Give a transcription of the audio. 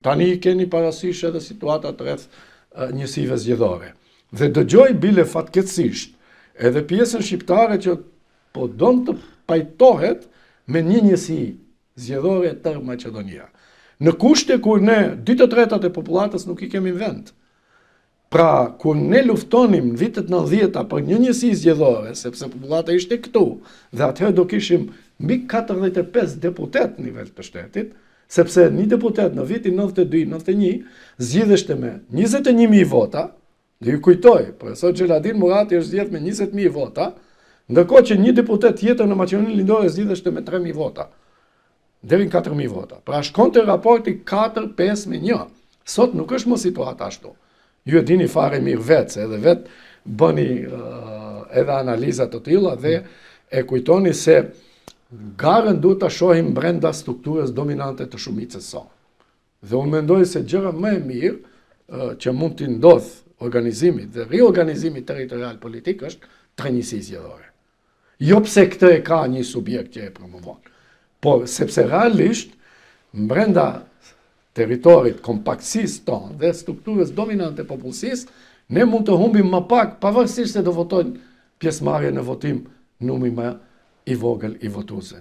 Tani keni parasysh edhe situatat rreth njësive zgjedhore. Dhe dëgjoj bile fatkeqësisht edhe pjesën shqiptare që po don të pajtohet me një njësi zgjedhore tër Maqedonia. Në kushte kur ne 2/3 e popullatës nuk i kemi në vend. Pra, kur ne luftonim në vitet 90-ta për një njësi zgjedhore, sepse popullata ishte këtu, dhe atëherë do kishim mbi 45 deputet në nivel të shtetit, sepse një deputet në vitin 92-91 zgjidheshte me 21.000 vota, dhe ju kujtoj, profesor Xheladin Murati është zgjedhur me 20.000 vota, ndërkohë që një deputet tjetër në Maqedoninë Lindore zgjidheshte me 3.000 vota, deri në 4.000 vota. Pra shkonte raporti 4-5-1. Sot nuk është më situata ashtu. Ju e dini fare mirë vetë, se edhe vetë bëni edhe analizat të tilla dhe e kujtoni se garën duhet ta shohim brenda strukturës dominante të shumicës sonë. Dhe unë mendoj se gjëra më e mirë që mund t'i ndodh organizimit dhe riorganizimit territorial politik është trajnësi zgjedhore. Jo pse këtë e ka një subjekt që e promovon, por sepse realisht brenda territorit, kompaktësisë tonë dhe strukturës dominante popullsisë, ne mund të humbim më pak, pavarësisht se do votojnë pjesëmarrje në votim numri më i vogël i votuesve.